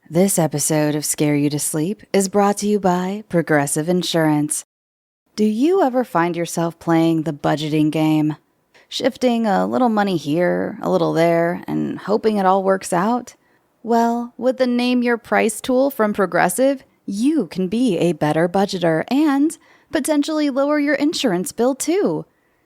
This episode of Scare You to Sleep is brought to you by Progressive Insurance. Do you ever find yourself playing the budgeting game? Shifting a little money here, a little there, and hoping it all works out? Well, with the Name Your Price tool from Progressive, you can be a better budgeter and potentially lower your insurance bill too.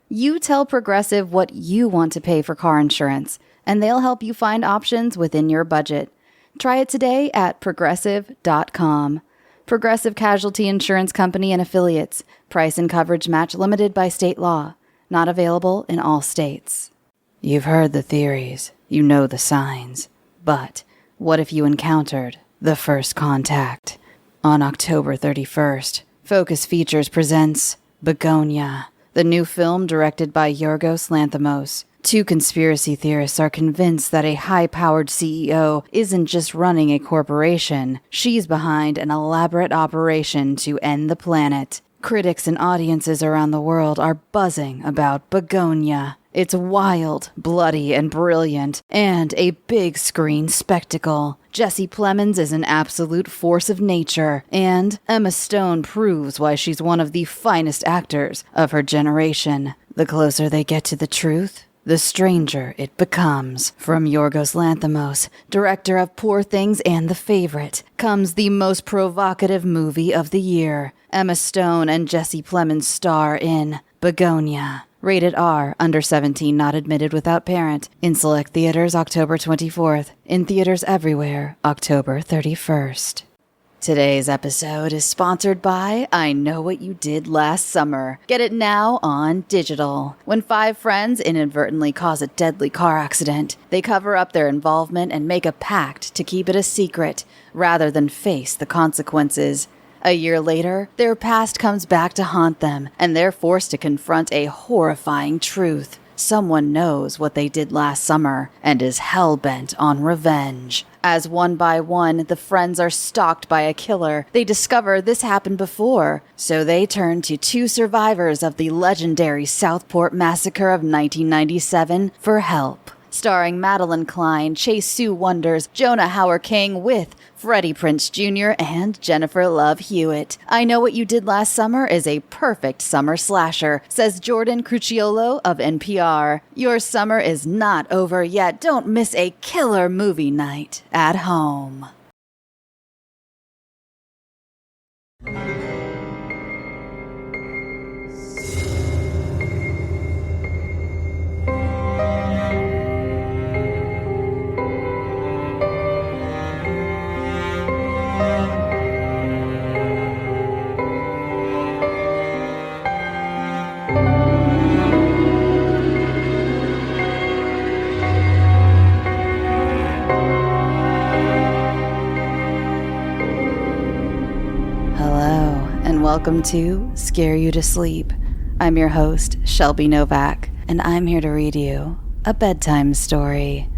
You tell Progressive what you want to pay for car insurance, and they'll help you find options within your budget. Try it today at Progressive.com. Progressive Casualty Insurance Company and Affiliates. Price and coverage match limited by state law. Not available in all states. You've heard the theories. You know the signs. But what if you encountered the first contact? On October 31st, Focus Features presents Begonia, the new film directed by Yorgos Lanthimos. Two conspiracy theorists are convinced that a high-powered CEO isn't just running a corporation. She's behind an elaborate operation to end the planet. Critics and audiences around the world are buzzing about Begonia. It's wild, bloody, and brilliant, and a big screen spectacle. Jesse Plemons is an absolute force of nature, and Emma Stone proves why she's one of the finest actors of her generation. The closer they get to the truth, the stranger it becomes. From Yorgos Lanthimos, director of Poor Things and The Favorite, comes the most provocative movie of the year. Emma Stone and Jesse Plemons star in Begonia. Rated R, under 17, not admitted without parent. In select theaters October 24th. In theaters everywhere October 31st. Today's episode is sponsored by I Know What You Did Last Summer. Get it now on digital. When 5 friends inadvertently cause a deadly car accident, they cover up their involvement and make a pact to keep it a secret, rather than face the consequences. A year later, their past comes back to haunt them, and they're forced to confront a horrifying truth. Someone knows what they did last summer and is hell-bent on revenge. As one by one, the friends are stalked by a killer, they discover this happened before, so they turn to 2 survivors of the legendary Southport Massacre of 1997 for help. Starring Madeline Klein, Chase Sue Wonders, Jonah Hauer-King with Freddie Prinze Jr. and Jennifer Love Hewitt. I Know What You Did Last Summer is a perfect summer slasher, says Jordan Cruciolo of NPR. Your summer is not over yet. Don't miss a killer movie night at home. Welcome to Scare You to Sleep. I'm your host, Shelby Novak, and I'm here to read you a bedtime story.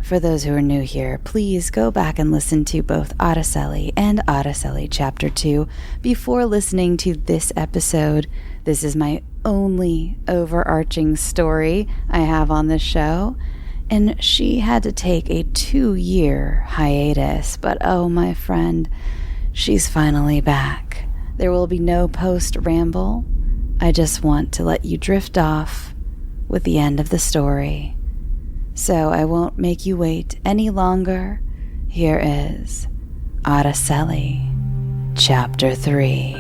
For those who are new here, please go back and listen to both Araceli and Araceli Chapter 2 before listening to this episode. This is my only overarching story I have on this show, and she had to take a 2-year hiatus, but oh my friend, she's finally back. There will be no post-ramble. I just want to let you drift off with the end of the story. So I won't make you wait any longer. Here is Araceli, Chapter 3.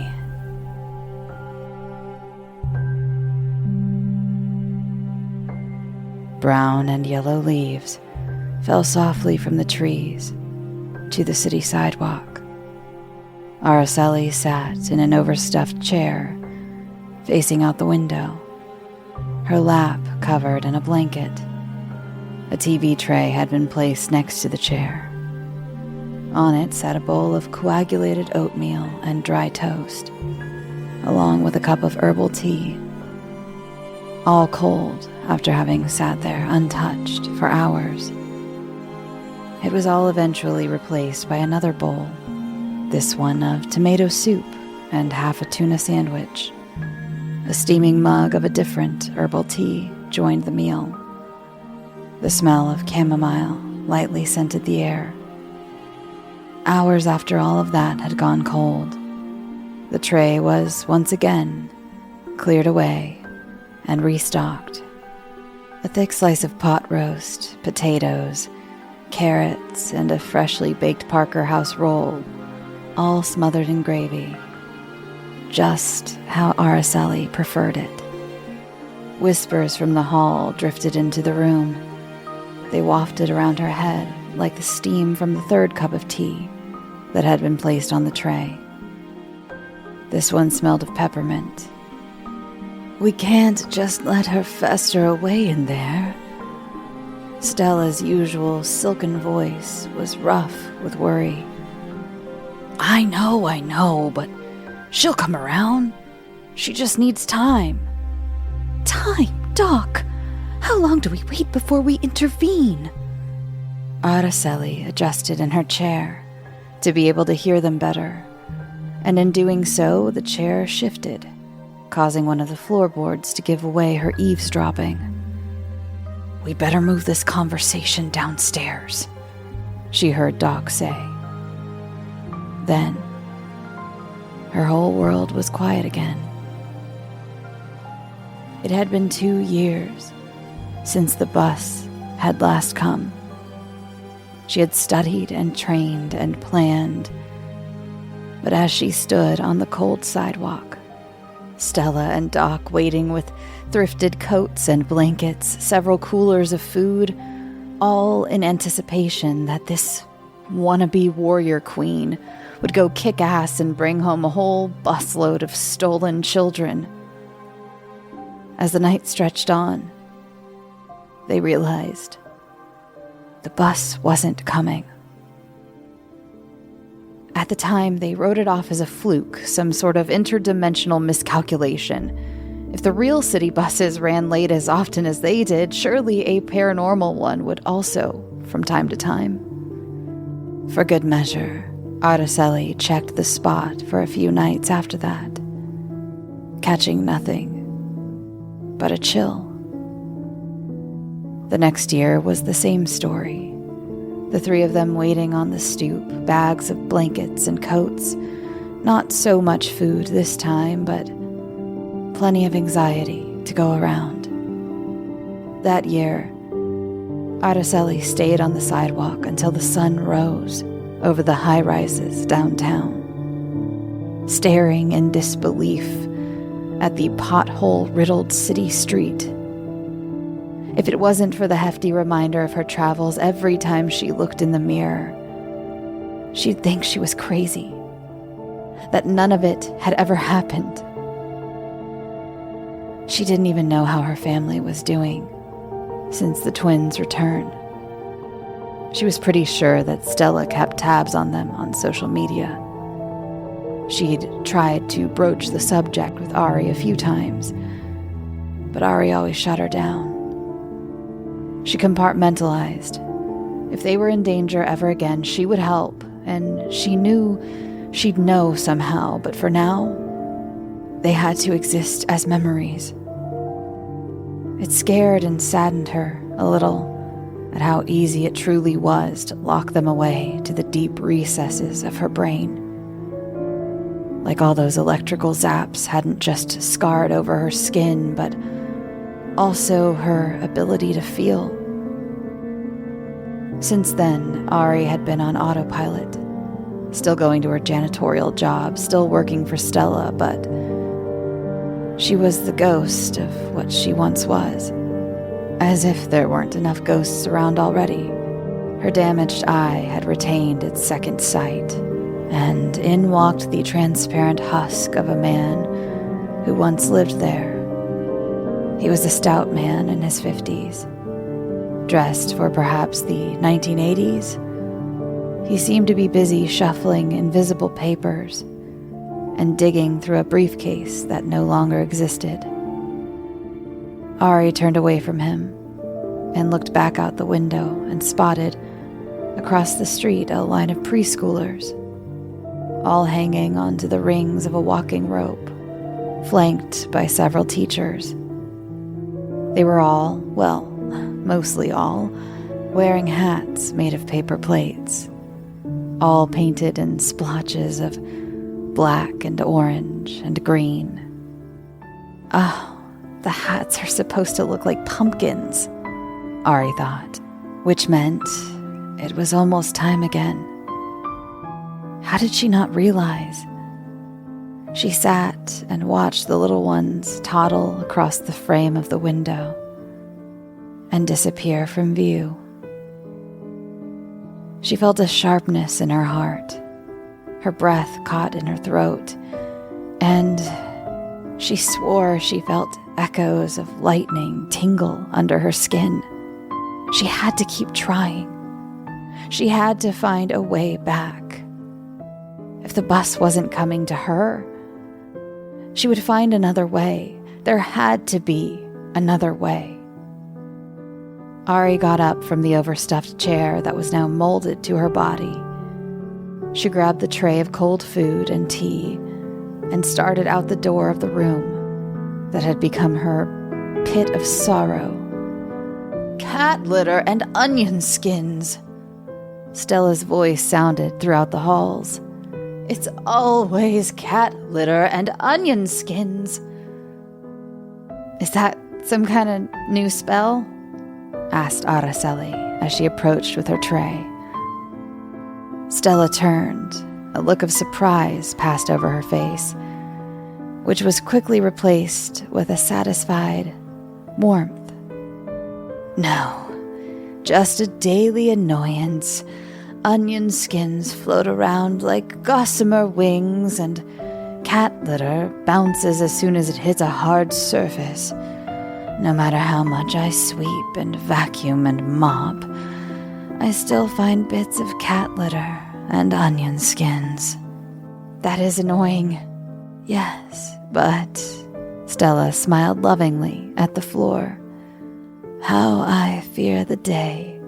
Brown and yellow leaves fell softly from the trees to the city sidewalk. Araceli sat in an overstuffed chair, facing out the window, her lap covered in a blanket. A TV tray had been placed next to the chair. On it sat a bowl of coagulated oatmeal and dry toast, along with a cup of herbal tea, all cold after having sat there untouched for hours. It was all eventually replaced by another bowl, this one of tomato soup and half a tuna sandwich. A steaming mug of a different herbal tea joined the meal. The smell of chamomile lightly scented the air. Hours after all of that had gone cold, the tray was once again cleared away and restocked. A thick slice of pot roast, potatoes, carrots, and a freshly baked Parker House roll, all smothered in gravy. Just how Araceli preferred it. Whispers from the hall drifted into the room. They wafted around her head like the steam from the third cup of tea that had been placed on the tray. This one smelled of peppermint. "We can't just let her fester away in there." Stella's usual silken voice was rough with worry. I know, but she'll come around. She just needs time." "Time, Doc? How long do we wait before we intervene?" Araceli adjusted in her chair to be able to hear them better, and in doing so, the chair shifted, causing one of the floorboards to give away her eavesdropping. "We better move this conversation downstairs," she heard Doc say. Then, her whole world was quiet again. It had been 2 years since the bus had last come. She had studied and trained and planned, but as she stood on the cold sidewalk, Stella and Doc waiting with thrifted coats and blankets, several coolers of food, all in anticipation that this wannabe warrior queen would go kick ass and bring home a whole busload of stolen children. As the night stretched on, they realized the bus wasn't coming. At the time, they wrote it off as a fluke, some sort of interdimensional miscalculation. If the real city buses ran late as often as they did, surely a paranormal one would also, from time to time. For good measure, Araceli checked the spot for a few nights after that, catching nothing but a chill. The next year was the same story. The three of them waiting on the stoop, bags of blankets and coats. Not so much food this time, but plenty of anxiety to go around. That year, Araceli stayed on the sidewalk until the sun rose over the high-rises downtown, staring in disbelief at the pothole-riddled city street. If it wasn't for the hefty reminder of her travels every time she looked in the mirror, she'd think she was crazy, that none of it had ever happened. She didn't even know how her family was doing since the twins' return. She was pretty sure that Stella kept tabs on them on social media. She'd tried to broach the subject with Ari a few times, but Ari always shut her down. She compartmentalized. If they were in danger ever again, she would help, and she knew she'd know somehow, but for now, they had to exist as memories. It scared and saddened her a little at how easy it truly was to lock them away to the deep recesses of her brain. Like all those electrical zaps hadn't just scarred over her skin, but also her ability to feel. Since then, Ari had been on autopilot, still going to her janitorial job, still working for Stella, but she was the ghost of what she once was. As if there weren't enough ghosts around already. Her damaged eye had retained its second sight, and in walked the transparent husk of a man who once lived there. He was a stout man in his 50s, dressed for perhaps the 1980s. He seemed to be busy shuffling invisible papers and digging through a briefcase that no longer existed. Ari turned away from him and looked back out the window and spotted, across the street, a line of preschoolers, all hanging onto the rings of a walking rope, flanked by several teachers. They were all, well, mostly all, wearing hats made of paper plates. all painted in splotches of black and orange and green. Oh, the hats are supposed to look like pumpkins, Ari thought, which meant it was almost time again. How did she not realize? She sat and watched the little ones toddle across the frame of the window and disappear from view. She felt a sharpness in her heart. Her breath caught in her throat, and she swore she felt echoes of lightning tingle under her skin. She had to keep trying. She had to find a way back. If the bus wasn't coming to her, she would find another way. There had to be another way. Ari got up from the overstuffed chair that was now molded to her body. She grabbed the tray of cold food and tea and started out the door of the room that had become her pit of sorrow. Cat litter and onion skins. Stella's voice sounded throughout the halls. It's always cat litter and onion skins. Is that some kind of new spell? Asked Araceli as she approached with her tray. Stella turned. A look of surprise passed over her face, which was quickly replaced with a satisfied warmth. No, just a daily annoyance. Onion skins float around like gossamer wings, and cat litter bounces as soon as it hits a hard surface. No matter how much I sweep and vacuum and mop, I still find bits of cat litter and onion skins. That is annoying. Yes, but Stella smiled lovingly at the floor. How I fear the day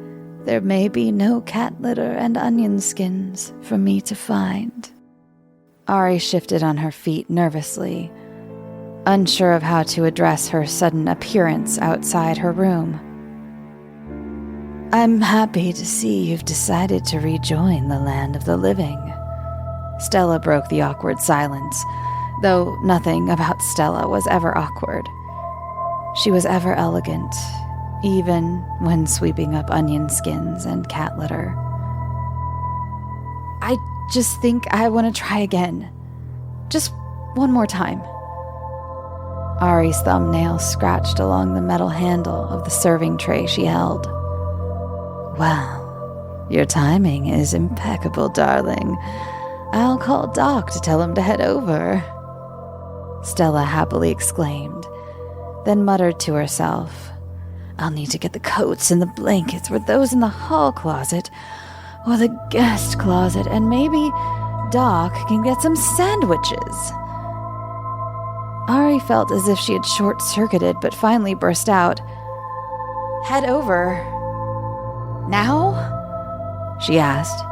there may be no cat litter and onion skins for me to find. Ari shifted on her feet nervously, unsure of how to address her sudden appearance outside her room. I'm happy to see you've decided to rejoin the land of the living. Stella broke the awkward silence, though nothing about Stella was ever awkward. She was ever elegant, even when sweeping up onion skins and cat litter. I just think I want to try again. Just one more time. Ari's thumbnail scratched along the metal handle of the serving tray she held. Wow, your timing is impeccable, darling. I'll call Doc to tell him to head over. Stella happily exclaimed, then muttered to herself, I'll need to get the coats and the blankets. Were those in the hall closet or the guest closet? And maybe Doc can get some sandwiches. Ari felt as if she had short-circuited, but finally burst out, Head over. Now? She asked.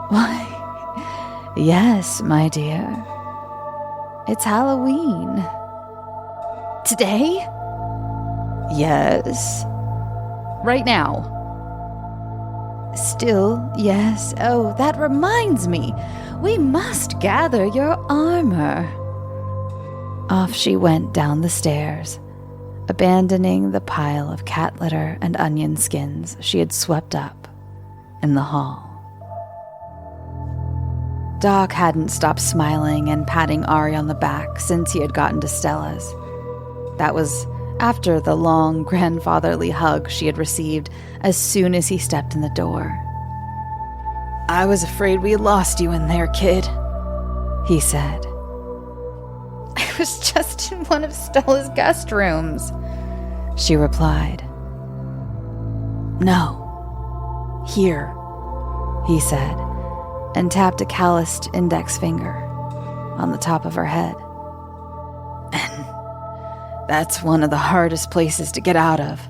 Why, yes, my dear. It's Halloween. Today? Yes. Right now? Still, yes. Oh, that reminds me. We must gather your armor. Off she went down the stairs, abandoning the pile of cat litter and onion skins she had swept up in the hall. Doc hadn't stopped smiling and patting Ari on the back since he had gotten to Stella's. That was after the long, grandfatherly hug she had received as soon as he stepped in the door. I was afraid we lost you in there, kid, he said. I was just in one of Stella's guest rooms, she replied. No, here, he said, and tapped a calloused index finger on the top of her head. And that's one of the hardest places to get out of.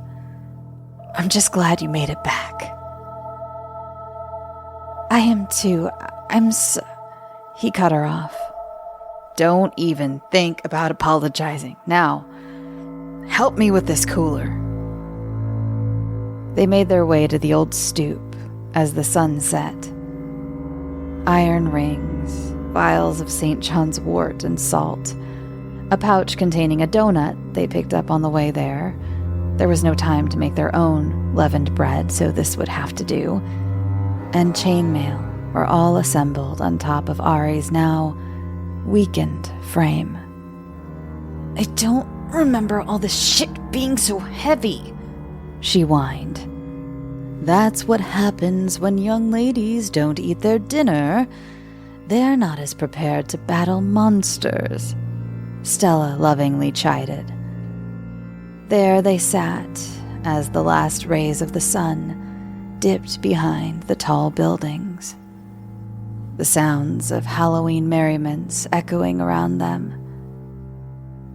I'm just glad you made it back. I am too. He cut her off. Don't even think about apologizing. Now, help me with this cooler. They made their way to the old stoop as the sun set, iron rings, vials of St. John's wort and salt, a pouch containing a donut they picked up on the way there. There was no time to make their own leavened bread, so this would have to do. And chainmail were all assembled on top of Ari's now weakened frame. I don't remember all this shit being so heavy, she whined. That's what happens when young ladies don't eat their dinner. They're not as prepared to battle monsters, Stella lovingly chided. There they sat as the last rays of the sun dipped behind the tall buildings, the sounds of Halloween merriments echoing around them.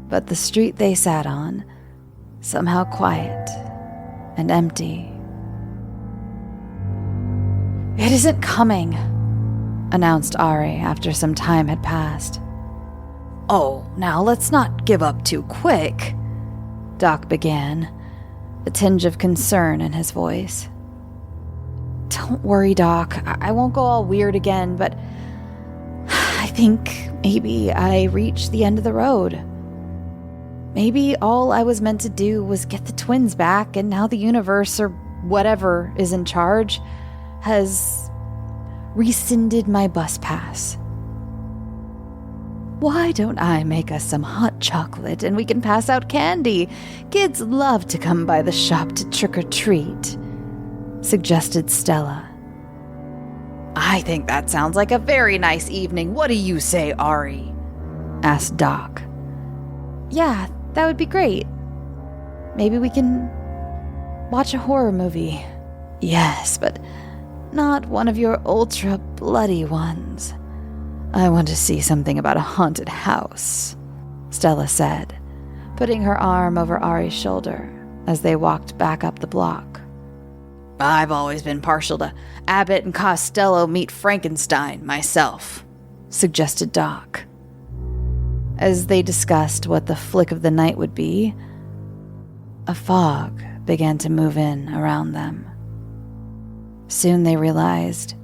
But the street they sat on, somehow quiet and empty. It isn't coming, announced Ari after some time had passed. Oh, now let's not give up too quick, Doc began, a tinge of concern in his voice. Don't worry, Doc. I won't go all weird again, but I think maybe I reached the end of the road. Maybe all I was meant to do was get the twins back, and now the universe, or whatever is in charge, has rescinded my bus pass. Why don't I make us some hot chocolate and we can pass out candy? Kids love to come by the shop to trick or treat, suggested Stella. I think that sounds like a very nice evening. What do you say, Ari? Asked Doc. Yeah, that would be great. Maybe we can watch a horror movie. Yes, but not one of your ultra bloody ones. I want to see something about a haunted house, Stella said, putting her arm over Ari's shoulder as they walked back up the block. I've always been partial to Abbott and Costello meet Frankenstein myself, suggested Doc. As they discussed what the flick of the night would be, a fog began to move in around them. Soon they realized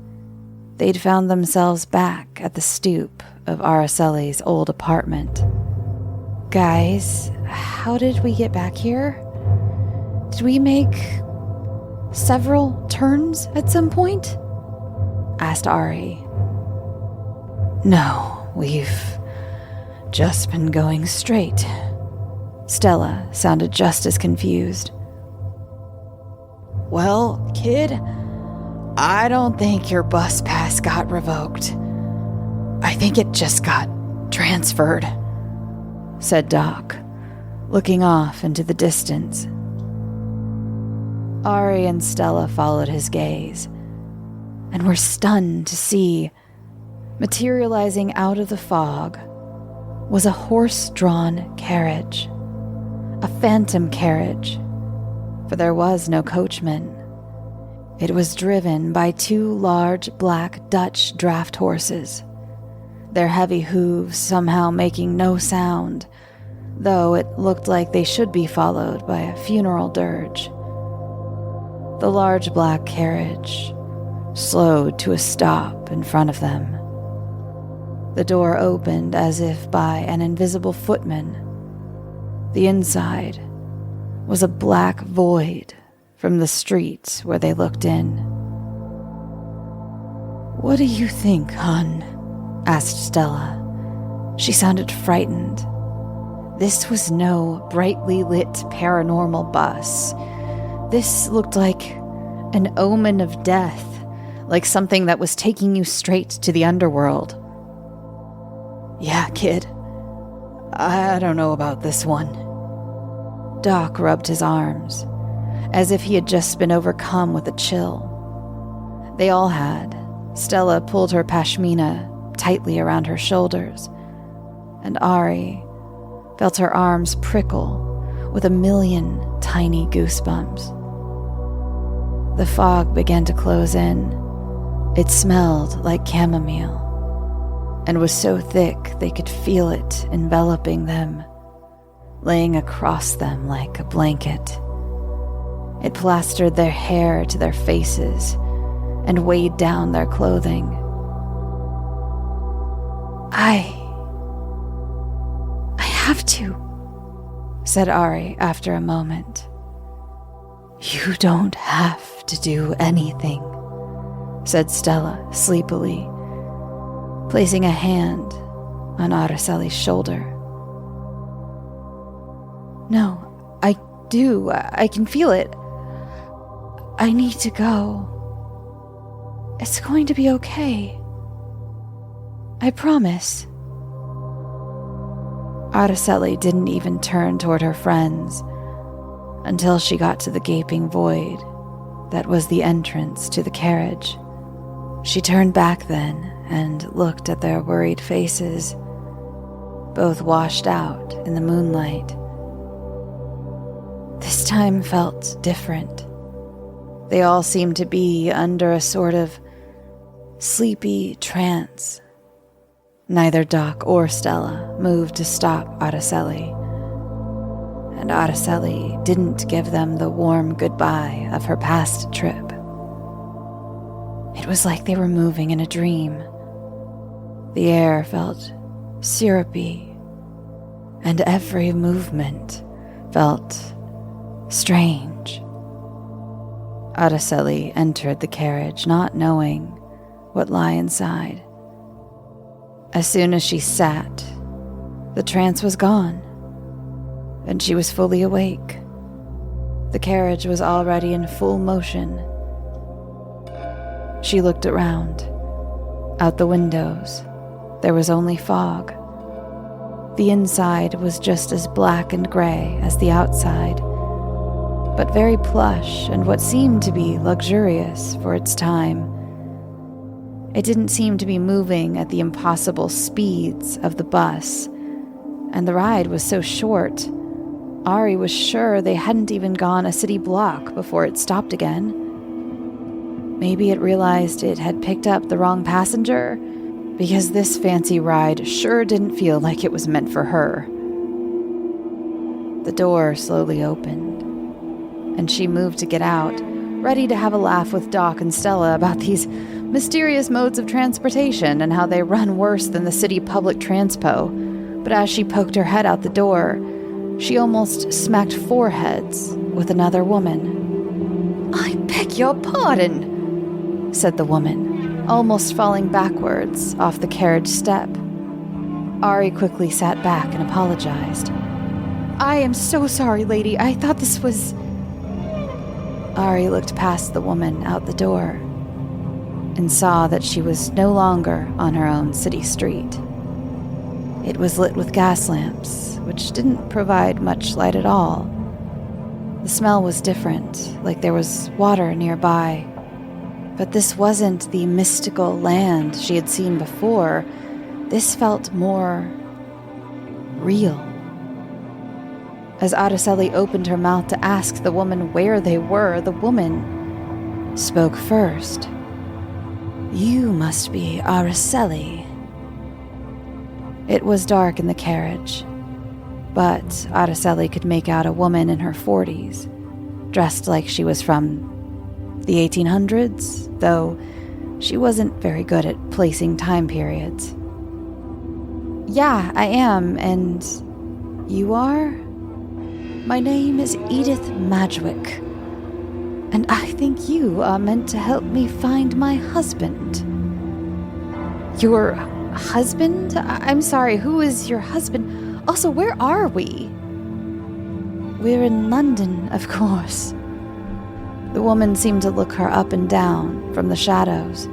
they'd found themselves back at the stoop of Araceli's old apartment. Guys, how did we get back here? Did we make several turns at some point? Asked Ari. No, we've just been going straight. Stella sounded just as confused. Well, kid, I don't think your bus pass got revoked. I think it just got transferred, said Doc, looking off into the distance. Ari and Stella followed his gaze and were stunned to see, materializing out of the fog, was a horse-drawn carriage, a phantom carriage, for there was no coachman. It was driven by two large black Dutch draft horses, their heavy hooves somehow making no sound, though it looked like they should be followed by a funeral dirge. The large black carriage slowed to a stop in front of them. The door opened as if by an invisible footman. The inside was a black void from the street where they looked in. What do you think, hon? Asked Stella. She sounded frightened. This was no brightly lit paranormal bus. This looked like an omen of death, like something that was taking you straight to the underworld. Yeah, kid. I don't know about this one. Doc rubbed his arms, as if he had just been overcome with a chill. They all had. Stella pulled her pashmina tightly around her shoulders, and Ari felt her arms prickle with a million tiny goosebumps. The fog began to close in. It smelled like chamomile, and was so thick they could feel it enveloping them, laying across them like a blanket. It plastered their hair to their faces and weighed down their clothing. I have to, said Ari after a moment. You don't have to do anything, said Stella sleepily, placing a hand on Araceli's shoulder. No, I do. I can feel it. I need to go. It's going to be okay. I promise. Araceli didn't even turn toward her friends until she got to the gaping void that was the entrance to the carriage. She turned back then and looked at their worried faces, both washed out in the moonlight. This time felt different. They all seemed to be under a sort of sleepy trance. Neither Doc or Stella moved to stop Araceli, and Araceli didn't give them the warm goodbye of her past trip. It was like they were moving in a dream. The air felt syrupy, and every movement felt strange. Araceli entered the carriage, not knowing what lay inside. As soon as she sat, the trance was gone, and she was fully awake. The carriage was already in full motion. She looked around. Out the windows, there was only fog. The inside was just as black and gray as the outside, but very plush and what seemed to be luxurious for its time. It didn't seem to be moving at the impossible speeds of the bus, and the ride was so short. Ari was sure they hadn't even gone a city block before it stopped again. Maybe it realized it had picked up the wrong passenger, because this fancy ride sure didn't feel like it was meant for her. The door slowly opened, and she moved to get out, ready to have a laugh with Doc and Stella about these mysterious modes of transportation and how they run worse than the city public transpo. But as she poked her head out the door, she almost smacked foreheads with another woman. "I beg your pardon," said the woman, almost falling backwards off the carriage step. Ari quickly sat back and apologized. "I am so sorry, lady. I thought this was..." Ari looked past the woman out the door and saw that she was no longer on her own city street. It was lit with gas lamps, which didn't provide much light at all. The smell was different, like there was water nearby. But this wasn't the mystical land she had seen before. This felt more real. As Araceli opened her mouth to ask the woman where they were, the woman spoke first. "You must be Araceli." It was dark in the carriage, but Araceli could make out a woman in her 40s, dressed like she was from the 1800s, though she wasn't very good at placing time periods. "Yeah, I am, and you are?" "My name is Edith Madgwick, and I think you are meant to help me find my husband." "Your husband? I'm sorry, who is your husband? Also, where are we?" "We're in London, of course." The woman seemed to look her up and down from the shadows.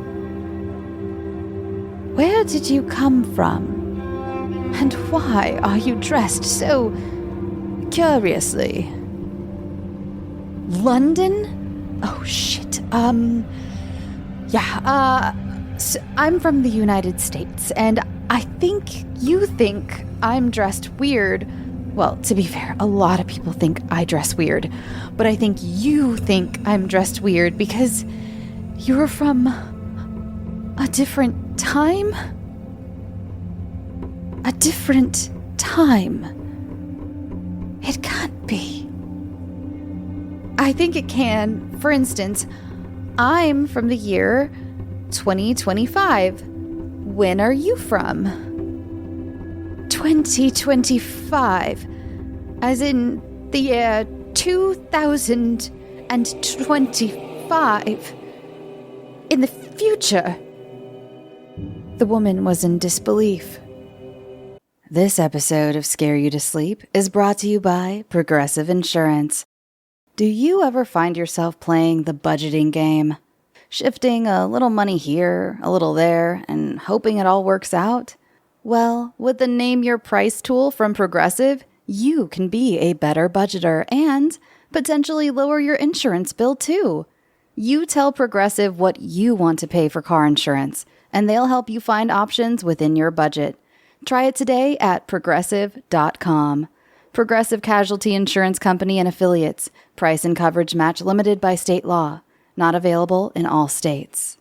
"Where did you come from? And why are you dressed so curiously?" "London? Oh, shit. So I'm from the United States, and I think you think I'm dressed weird. Well, to be fair, a lot of people think I dress weird, but I think you think I'm dressed weird because you're from a different time? A different time. It can't be. I think it can. For instance, I'm from the year 2025. When are you from? 2025, as in the year 2025, in the future. The woman was in disbelief. This episode of Scare You to Sleep is brought to you by Progressive Insurance. Do you ever find yourself playing the budgeting game? Shifting a little money here, a little there, and hoping it all works out? Well, with the Name Your Price tool from Progressive, you can be a better budgeter and potentially lower your insurance bill too. You tell Progressive what you want to pay for car insurance, and they'll help you find options within your budget. Try it today at progressive.com. Progressive Casualty Insurance Company and Affiliates. Price and coverage match limited by state law. Not available in all states.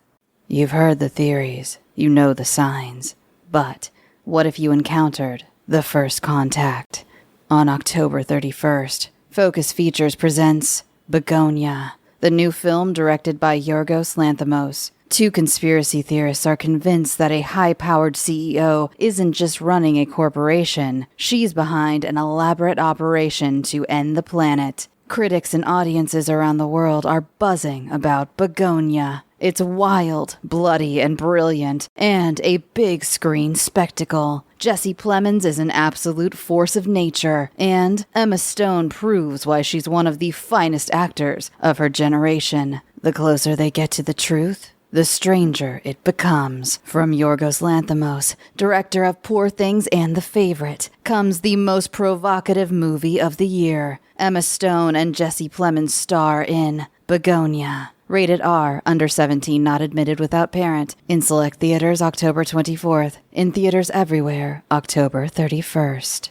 You've heard the theories. You know the signs. But what if you encountered the first contact? On October 31st, Focus Features presents Begonia, the new film directed by Yorgos Lanthimos. Two conspiracy theorists are convinced that a high-powered CEO isn't just running a corporation. She's behind an elaborate operation to end the planet. Critics and audiences around the world are buzzing about Begonia. It's wild, bloody, and brilliant, and a big screen spectacle. Jesse Plemons is an absolute force of nature, and Emma Stone proves why she's one of the finest actors of her generation. The closer they get to the truth, the stranger it becomes. From Yorgos Lanthimos, director of Poor Things and The Favorite, comes the most provocative movie of the year. Emma Stone and Jesse Plemons star in Begonia. Rated R, under 17, not admitted without parent. In select theaters, October 24th. In theaters everywhere, October 31st.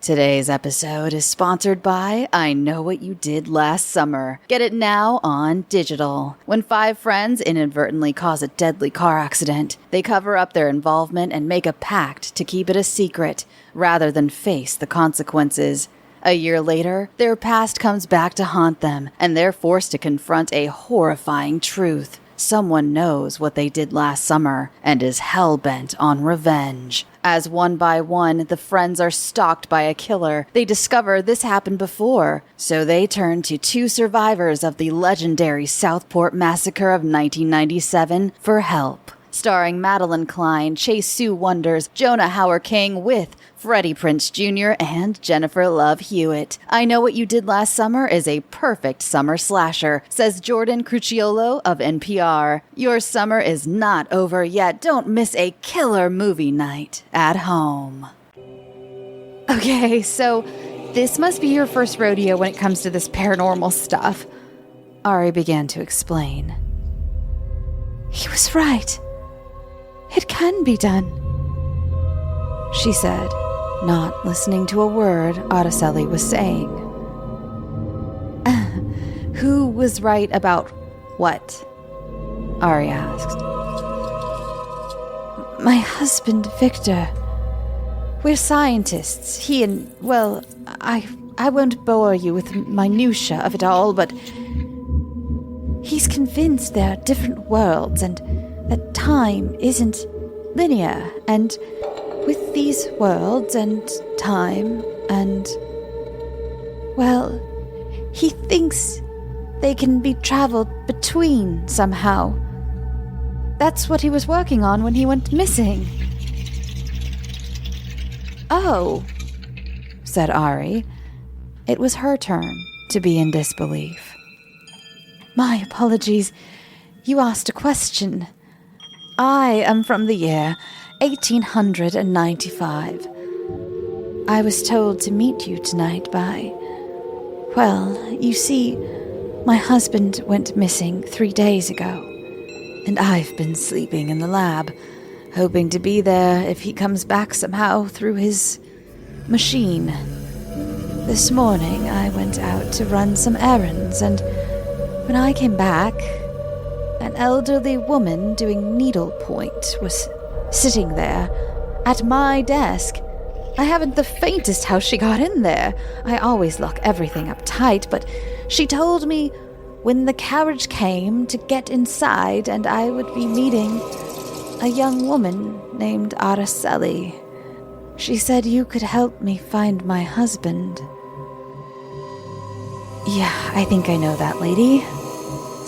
Today's episode is sponsored by I Know What You Did Last Summer. Get it now on digital. When 5 friends inadvertently cause a deadly car accident, they cover up their involvement and make a pact to keep it a secret, rather than face the consequences. A year later, their past comes back to haunt them, and they're forced to confront a horrifying truth. Someone knows what they did last summer and is hell-bent on revenge. As one by one, the friends are stalked by a killer, they discover this happened before, so they turn to 2 survivors of the legendary Southport Massacre of 1997 for help. Starring Madeline Klein, Chase Sue Wonders, Jonah Hauer King with Freddie Prinze Jr. and Jennifer Love Hewitt. I Know What You Did Last Summer is a perfect summer slasher, says Jordan Cruciolo of NPR. Your summer is not over yet. Don't miss a killer movie night at home. Okay, so this must be your first rodeo when it comes to this paranormal stuff. Ari began to explain. He was right. It can be done, she said, not listening to a word Araceli was saying. Who was right about what? Ari asked. My husband, Victor. We're scientists. He and, well, I won't bore you with minutiae of it all, but he's convinced there are different worlds and that time isn't linear, and with these worlds and time and, well, he thinks they can be traveled between somehow. That's what he was working on when he went missing. Oh, said Ari. It was her turn to be in disbelief. My apologies. You asked a question. I am from the year 1895. I was told to meet you tonight by... Well, you see, my husband went missing 3 days ago, and I've been sleeping in the lab, hoping to be there if he comes back somehow through his machine. This morning I went out to run some errands, and when I came back, an elderly woman doing needlepoint was sitting there at my desk. I haven't the faintest how she got in there. I always lock everything up tight, but she told me when the carriage came to get inside and I would be meeting a young woman named Araceli. She said you could help me find my husband. Yeah, I think I know that lady,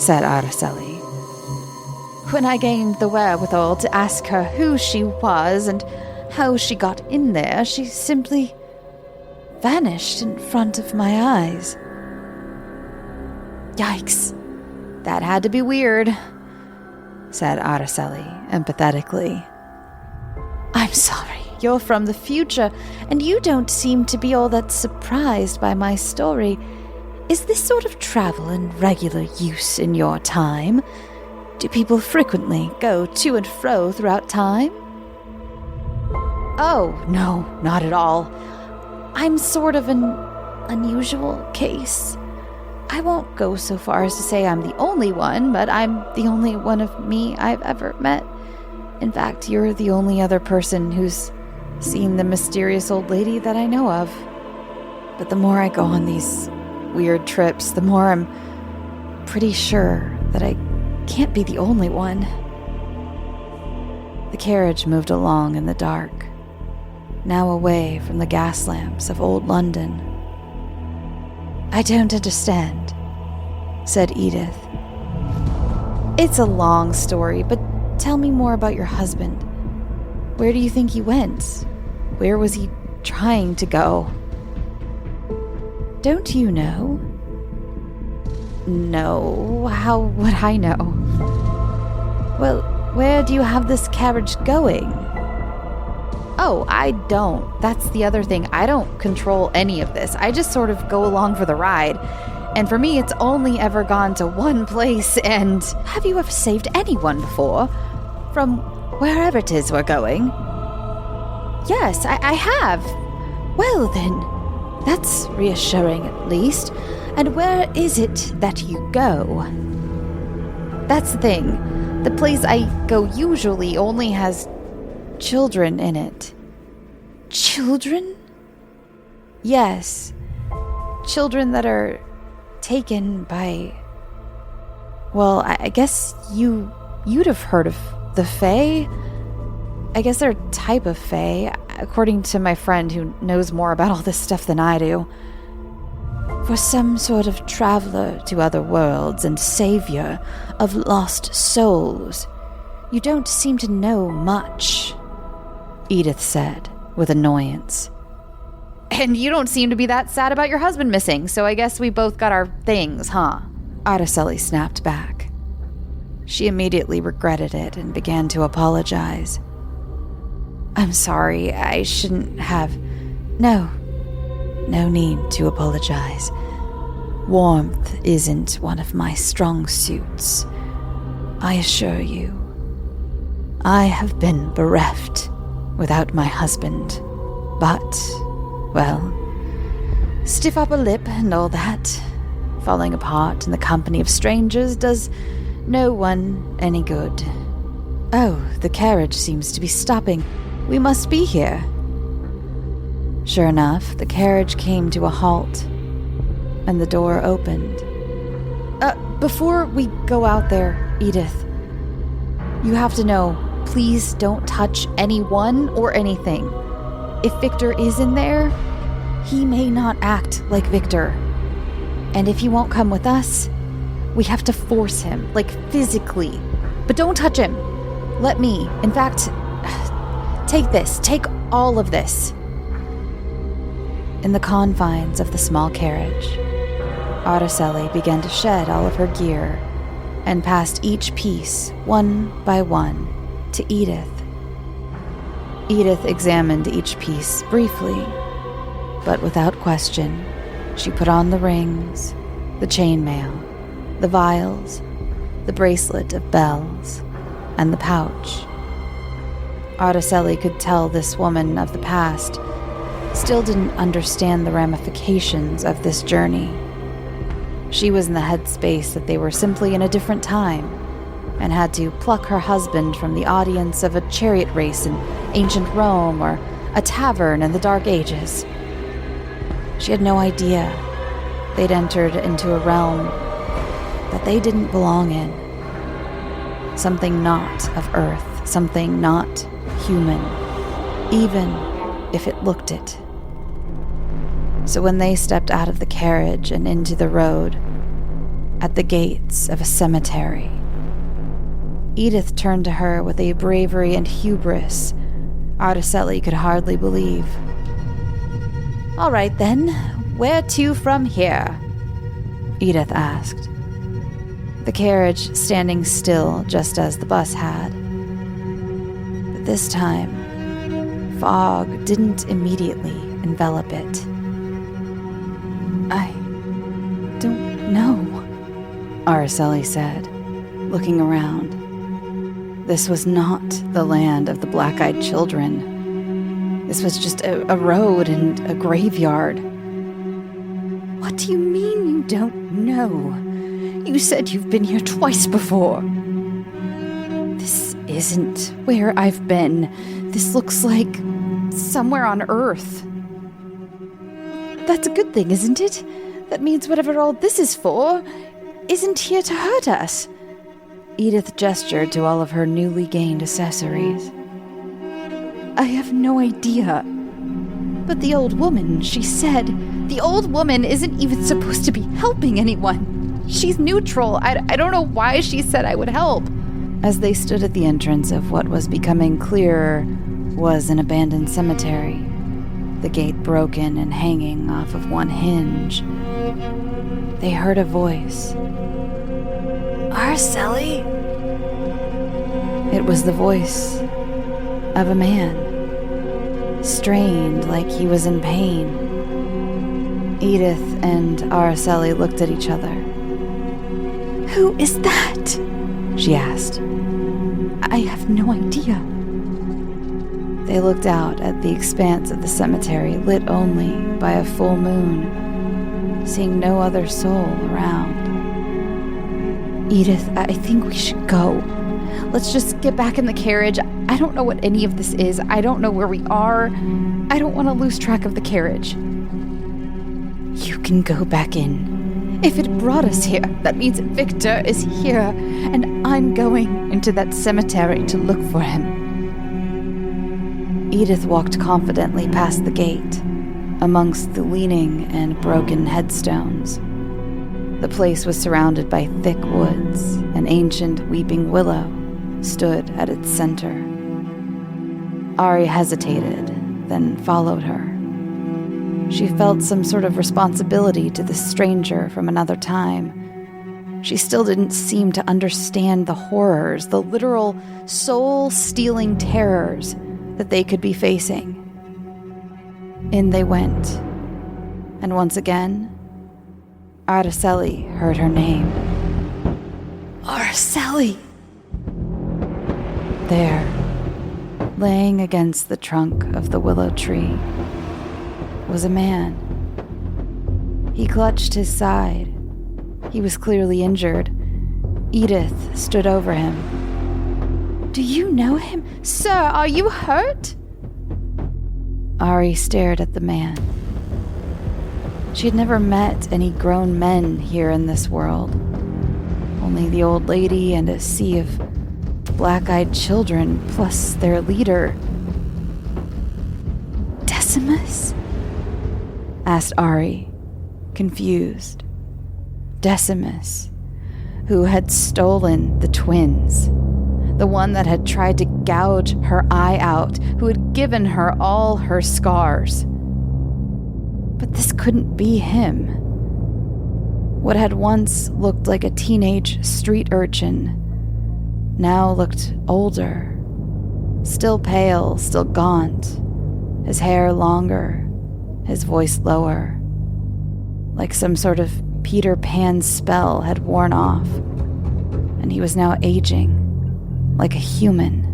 said Araceli. When I gained the wherewithal to ask her who she was and how she got in there, she simply vanished in front of my eyes. Yikes. That had to be weird, said Araceli empathetically. I'm sorry. You're from the future, and you don't seem to be all that surprised by my story. Is this sort of travel in regular use in your time? Do people frequently go to and fro throughout time? Oh, no, not at all. I'm sort of an unusual case. I won't go so far as to say I'm the only one, but I'm the only one of me I've ever met. In fact, you're the only other person who's seen the mysterious old lady that I know of. But the more I go on these weird trips, the more I'm pretty sure that I can't be the only one. The carriage moved along in the dark, now away from the gas lamps of old London. I don't understand, said Edith. It's a long story, but tell me more about your husband. Where do you think he went? Where was he trying to go? Don't you know? No, how would I know? Well, where do you have this carriage going? Oh, I don't. That's the other thing. I don't control any of this. I just sort of go along for the ride. And for me, it's only ever gone to one place, and have you ever saved anyone before? From wherever it is we're going? Yes, I have. Well then, that's reassuring at least. And where is it that you go? That's the thing. The place I go usually only has children in it. Children? Yes. Children that are taken by... Well, I guess you'd have heard of the Fae? I guess they're a type of Fae, according to my friend who knows more about all this stuff than I do. For some sort of traveler to other worlds and savior of lost souls. You don't seem to know much, Edith said, with annoyance. And you don't seem to be that sad about your husband missing, so I guess we both got our things, huh? Araceli snapped back. She immediately regretted it and began to apologize. I'm sorry, I shouldn't have... No need to apologize. Warmth isn't one of my strong suits. I assure you. I have been bereft without my husband, but, well, stiff upper lip and all that. Falling apart in the company of strangers does no one any good. Oh, the carriage seems to be stopping. We must be here. Sure enough, the carriage came to a halt, and the door opened. Before we go out there, Edith, you have to know, please don't touch anyone or anything. If Victor is in there, he may not act like Victor. And if he won't come with us, we have to force him, like physically. But don't touch him. Let me. In fact, take this. Take all of this. In the confines of the small carriage, Araceli began to shed all of her gear and passed each piece, one by one, to Edith. Edith examined each piece briefly, but without question, she put on the rings, the chainmail, the vials, the bracelet of bells, and the pouch. Araceli could tell this woman of the past still didn't understand the ramifications of this journey. She was in the headspace that they were simply in a different time and had to pluck her husband from the audience of a chariot race in ancient Rome or a tavern in the Dark Ages. She had no idea they'd entered into a realm that they didn't belong in. Something not of Earth, something not human, even if it looked it. So when they stepped out of the carriage and into the road, at the gates of a cemetery, Edith turned to her with a bravery and hubris Araceli could hardly believe. "All right then, where to from here?" Edith asked, the carriage standing still just as the bus had. But this time, fog didn't immediately envelop it. "I don't know," Araceli said, looking around. This was not the land of the black-eyed children. This was just a road and a graveyard. "What do you mean you don't know? You said you've been here twice before." "This isn't where I've been. This looks like somewhere on Earth." "That's a good thing, isn't it? That means whatever all this is for isn't here to hurt us." Edith gestured to all of her newly gained accessories. "I have no idea. But the old woman, she said, the old woman isn't even supposed to be helping anyone. She's neutral. I don't know why she said I would help." As they stood at the entrance of what was becoming clearer was an abandoned cemetery, the gate broken and hanging off of one hinge, they heard a voice. "Araceli?" It was the voice of a man, strained like he was in pain. Edith and Araceli looked at each other. "Who is that?" she asked. "I have no idea." They looked out at the expanse of the cemetery, lit only by a full moon, seeing no other soul around. "Edith, I think we should go. Let's just get back in the carriage. I don't know what any of this is. I don't know where we are. I don't want to lose track of the carriage." "You can go back in. If it brought us here, that means Victor is here, and I'm going into that cemetery to look for him." Edith walked confidently past the gate, amongst the leaning and broken headstones. The place was surrounded by thick woods. An ancient weeping willow stood at its center. Ari hesitated, then followed her. She felt some sort of responsibility to this stranger from another time. She still didn't seem to understand the horrors, the literal soul-stealing terrors that they could be facing. In they went, and once again, Araceli heard her name. "Araceli!" There, laying against the trunk of the willow tree, was a man. He clutched his side. He was clearly injured. Edith stood over him. "Do you know him? Sir, are you hurt?" Ari stared at the man. She had never met any grown men here in this world. Only the old lady and a sea of black-eyed children, plus their leader. "Decimus?" asked Ari, confused. Decimus, who had stolen the twins. The one that had tried to gouge her eye out, who had given her all her scars. But this couldn't be him. What had once looked like a teenage street urchin now looked older, still pale, still gaunt, his hair longer, his voice lower, like some sort of Peter Pan spell had worn off, and he was now aging like a human.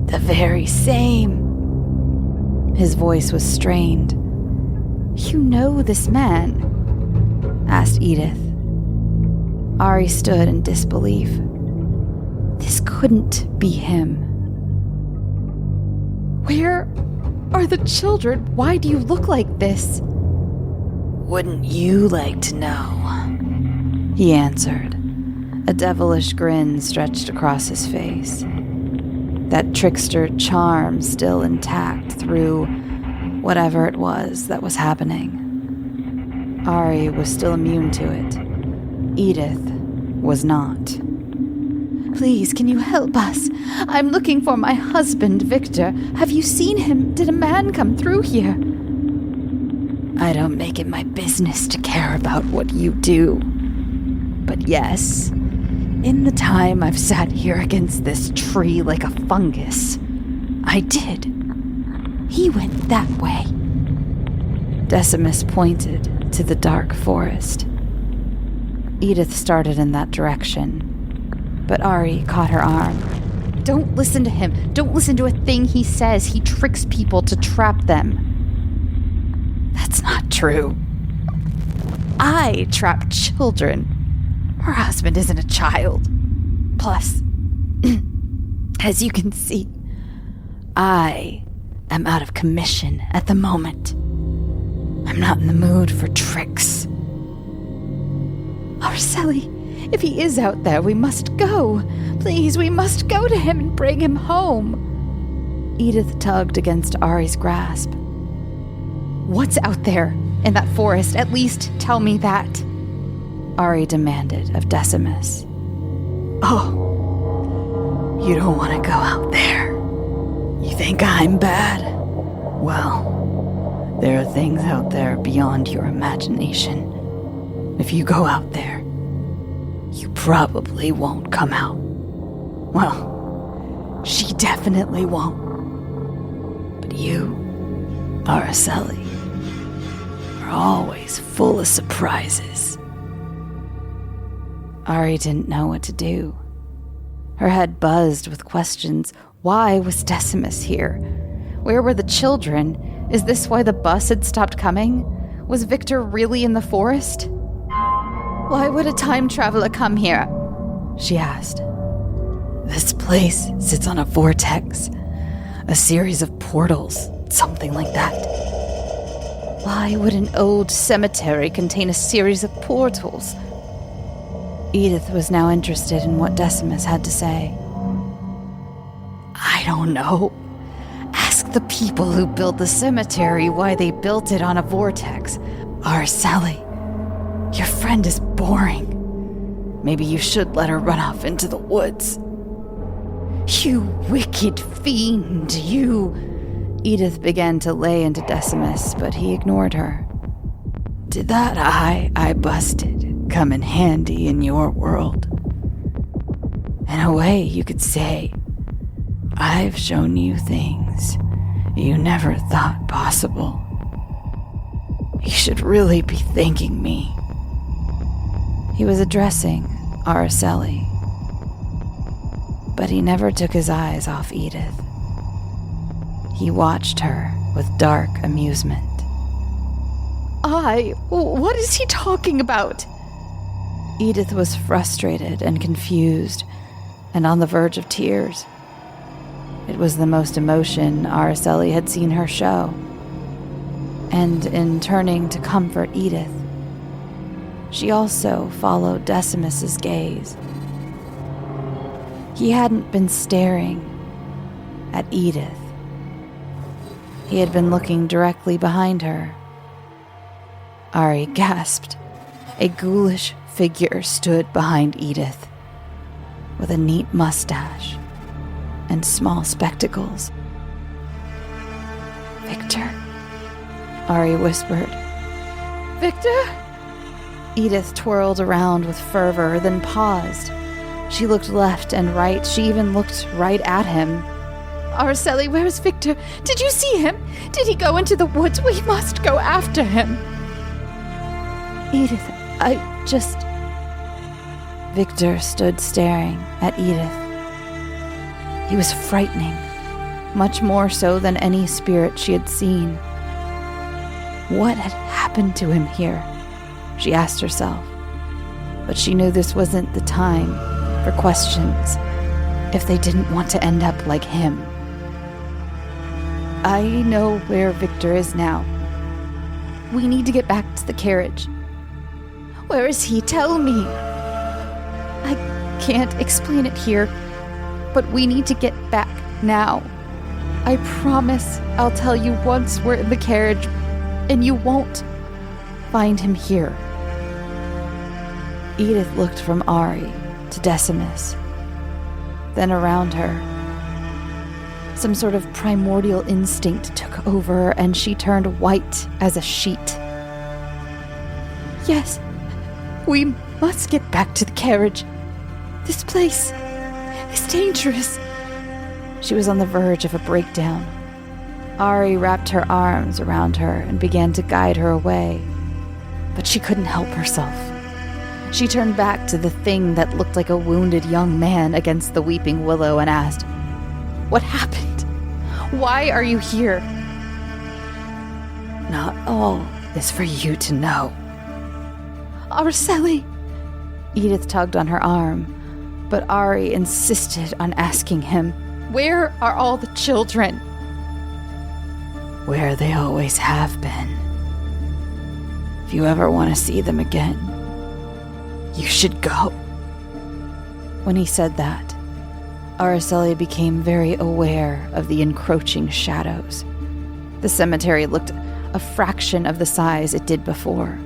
"The very same." His voice was strained. "You know this man?" asked Edith. Ari stood in disbelief. This couldn't be him. "Where are the children? Why do you look like this?" "Wouldn't you like to know?" he answered. A devilish grin stretched across his face. that trickster charm still intact through whatever it was that was happening. Ari was still immune to it. Edith was not. Please, can you help us? I'm looking for my husband, Victor. Have you seen him? Did a man come through here? I don't make it my business to care about what you do. But yes, in the time I've sat here against this tree like a fungus, I did. He went that way. Decimus pointed to the dark forest. Edith started in that direction, but Ari caught her arm. Don't listen to him. Don't listen to a thing he says. He tricks people to trap them. That's not true. I trap children. Her husband isn't a child. Plus, as you can see, I am out of commission at the moment. I'm not in the mood for tricks. Araceli, if he is out there, we must go. Please, we must go to him and bring him home. Edith tugged against Ari's grasp. What's out there in that forest? At least tell me that. Ari demanded of Decimus. Oh, you don't want to go out there. You think I'm bad? Well, there are things out there beyond your imagination. If you go out there, you probably won't come out. Well, she definitely won't. But you, Araceli, are always full of surprises. Ari didn't know what to do. Her head buzzed with questions. Why was Decimus here? Where were the children? Is this why the bus had stopped coming? Was Victor really in the forest? Why would a time traveler come here? She asked. This place sits on a vortex, a series of portals, something like that. Why would an old cemetery contain a series of portals? Edith was now interested in what Decimus had to say. I don't know. Ask the people who built the cemetery why they built it on a vortex. Araceli, your friend is boring. Maybe you should let her run off into the woods. You wicked fiend, you... Edith began to lay into Decimus, but he ignored her. Did that eye I busted come in handy in your world? In a way, you could say, I've shown you things you never thought possible. You should really be thanking me. He was addressing Araceli, but he never took his eyes off Edith. He watched her with dark amusement. What is he talking about? Edith was frustrated and confused, and on the verge of tears. It was the most emotion Araceli had seen her show. And in turning to comfort Edith, she also followed Decimus's gaze. He hadn't been staring at Edith. He had been looking directly behind her. Ari gasped. A ghoulish figure stood behind Edith, with a neat mustache and small spectacles. Victor, Ari whispered. Victor? Edith twirled around with fervor, then paused. She looked left and right. She even looked right at him. Araceli, where's Victor? Did you see him? Did he go into the woods? We must go after him. Edith, Victor stood staring at Edith. He was frightening, much more so than any spirit she had seen. What had happened to him here? She asked herself. But she knew this wasn't the time for questions if they didn't want to end up like him. I know where Victor is now. We need to get back to the carriage. Where is he? Tell me. I can't explain it here, but we need to get back now. I promise I'll tell you once we're in the carriage, and you won't find him here. Edith looked from Ari to Decimus, then around her. Some sort of primordial instinct took over, and she turned white as a sheet. Yes, we must get back to the carriage. This place is dangerous. She was on the verge of a breakdown. Ari wrapped her arms around her and began to guide her away, but she couldn't help herself. She turned back to the thing that looked like a wounded young man against the weeping willow and asked, "What happened? Why are you here?" "Not all is for you to know." "Araceli!" Edith tugged on her arm, but Ari insisted on asking him, "Where are all the children?" "Where they always have been. If you ever want to see them again, you should go." When he said that, Araceli became very aware of the encroaching shadows. The cemetery looked a fraction of the size it did before,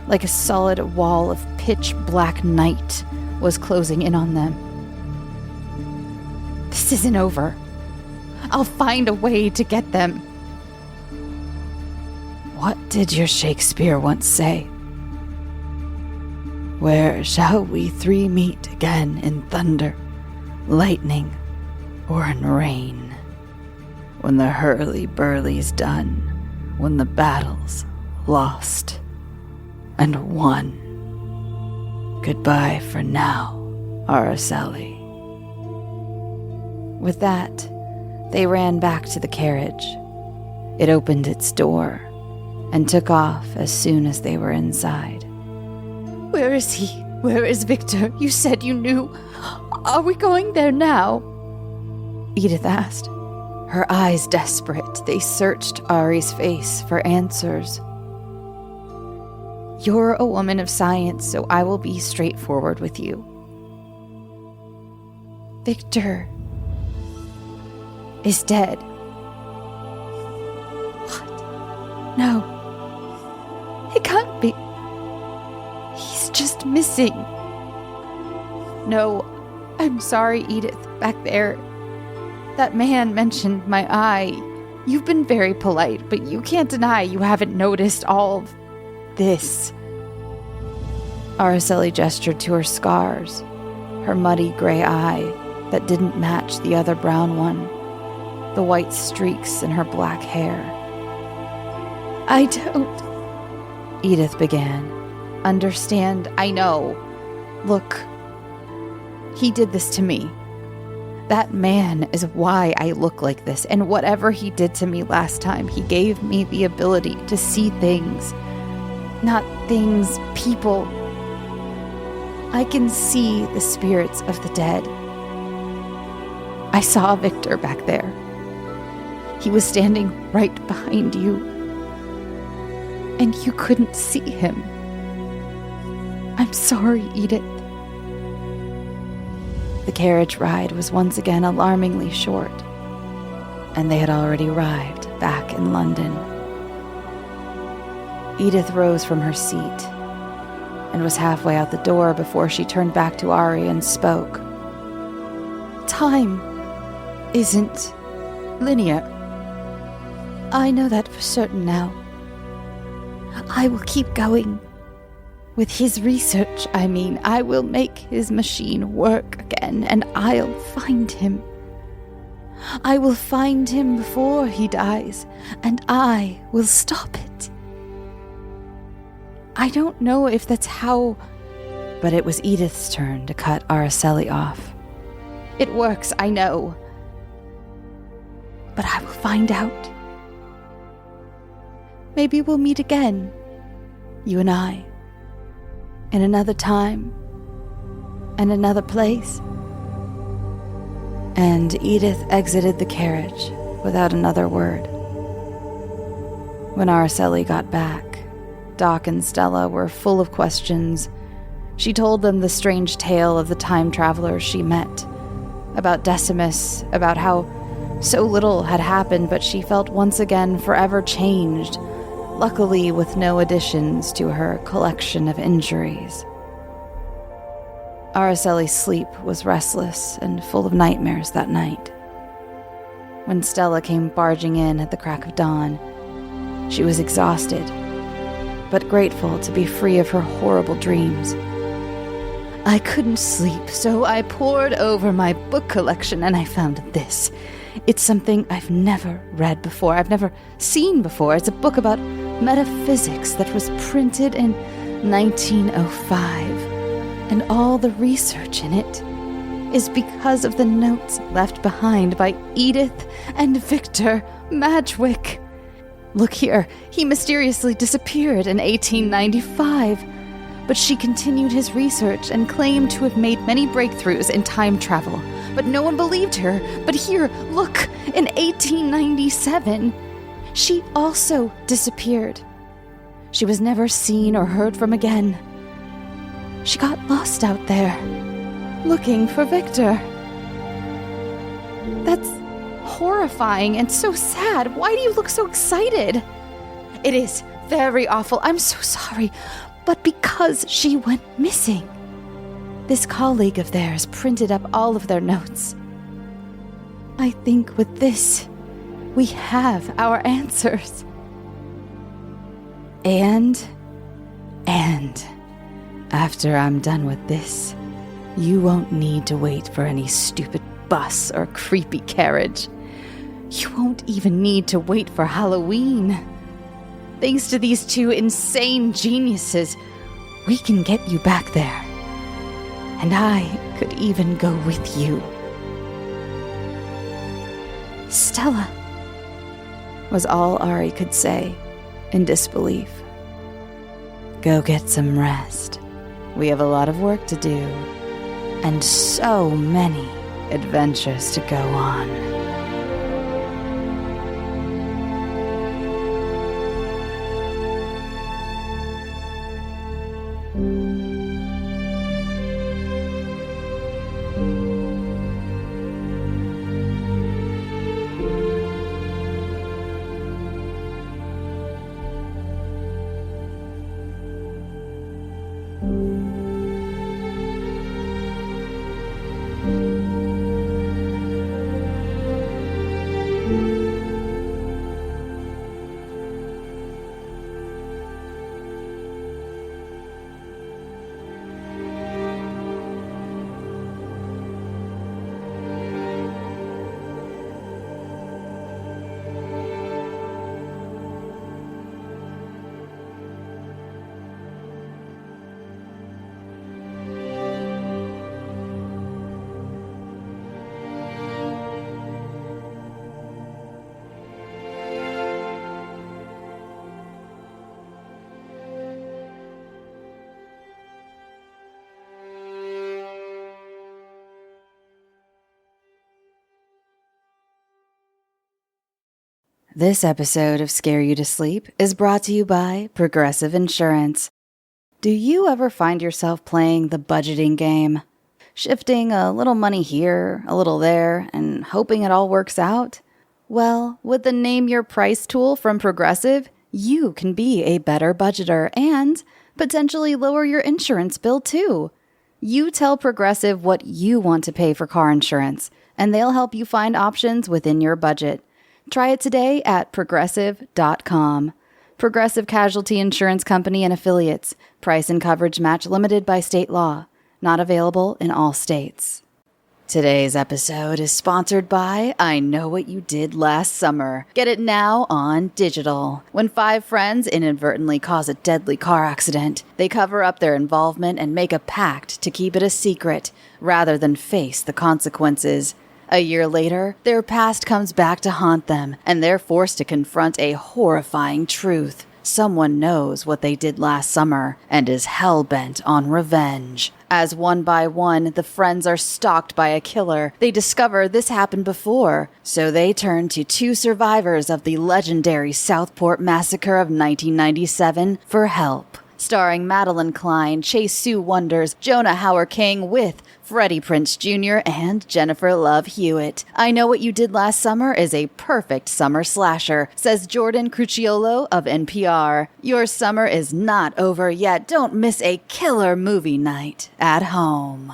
like a solid wall of pitch-black night was closing in on them. "This isn't over. I'll find a way to get them." What did your Shakespeare once say? "Where shall we three meet again in thunder, lightning, or in rain? When the hurly-burly's done, when the battle's lost and won. Goodbye for now, Araceli." With that, they ran back to the carriage. It opened its door and took off as soon as they were inside. "Where is he? Where is Victor? You said you knew. Are we going there now?" Edith asked, her eyes desperate. They searched Ari's face for answers. "You're a woman of science, so I will be straightforward with you. Victor is dead." "What? No. It can't be. He's just missing." "No, I'm sorry, Edith, back there. That man mentioned my eye. You've been very polite, but you can't deny you haven't noticed all of this." Araceli gestured to her scars, her muddy gray eye that didn't match the other brown one, the white streaks in her black hair. "I don't," Edith began. "Understand, I know. Look, he did this to me. That man is why I look like this, and whatever he did to me last time, he gave me the ability to see things. Not things, people. I can see the spirits of the dead. I saw Victor back there. He was standing right behind you, and you couldn't see him. I'm sorry, Edith." The carriage ride was once again alarmingly short, and they had already arrived back in London. Edith rose from her seat and was halfway out the door before she turned back to Ari and spoke. "Time isn't linear. I know that for certain now. I will keep going. With his research, I mean, I will make his machine work again, and I'll find him. I will find him before he dies, and I will stop it. I don't know if that's how..." But it was Edith's turn to cut Araceli off. "It works, I know. But I will find out. Maybe we'll meet again, you and I, in another time and another place." And Edith exited the carriage without another word. When Araceli got back, Doc and Stella were full of questions. She told them the strange tale of the time travelers she met, about Decimus, about how So little had happened, but she felt once again forever changed, luckily with no additions to her collection of injuries. Araceli's sleep was restless and full of nightmares that night. When Stella came barging in at the crack of dawn, she was exhausted, but grateful to be free of her horrible dreams. I couldn't sleep, so I pored over my book collection and I found this. It's something I've never read before, I've never seen before. It's a book about metaphysics that was printed in 1905, and all the research in it is because of the notes left behind by Edith and Victor Madgwick. Look here, he mysteriously disappeared in 1895, but she continued his research and claimed to have made many breakthroughs in time travel, but no one believed her. But here, look, in 1897, she also disappeared. She was never seen or heard from again. She got lost out there, looking for Victor. That's horrifying and so sad. Why do you look so excited? It is very awful. I'm so sorry. But because she went missing. This colleague of theirs printed up all of their notes. I think with this, we have our answers. And after I'm done with this, you won't need to wait for any stupid bus or creepy carriage. You won't even need to wait for Halloween. Thanks to these two insane geniuses, we can get you back there. And I could even go with you. Stella, was all Ari could say in disbelief. Go get some rest. We have a lot of work to do, and so many adventures to go on. This episode of Scare You to Sleep is brought to you by Progressive Insurance. Do you ever find yourself playing the budgeting game? Shifting a little money here, a little there, and hoping it all works out? Well, with the Name Your Price tool from Progressive, you can be a better budgeter and potentially lower your insurance bill too. You tell Progressive what you want to pay for car insurance, and they'll help you find options within your budget. Try it today at Progressive.com. Progressive Casualty Insurance Company and Affiliates. Price and coverage match limited by state law. Not available in all states. Today's episode is sponsored by I Know What You Did Last Summer. Get it now on digital. When 5 friends inadvertently cause a deadly car accident, they cover up their involvement and make a pact to keep it a secret rather than face the consequences. A year later, their past comes back to haunt them, and they're forced to confront a horrifying truth. Someone knows what they did last summer and is hell-bent on revenge. As one by one, the friends are stalked by a killer, they discover this happened before, so they turn to 2 survivors of the legendary Southport Massacre of 1997 for help. starring Madeline Klein, Chase Sue Wonders, Jonah Hauer King with Freddie Prinze Jr. and Jennifer Love Hewitt. I Know What You Did Last Summer is a perfect summer slasher, says Jordan Cruciolo of NPR. Your summer is not over yet. Don't miss a killer movie night at home.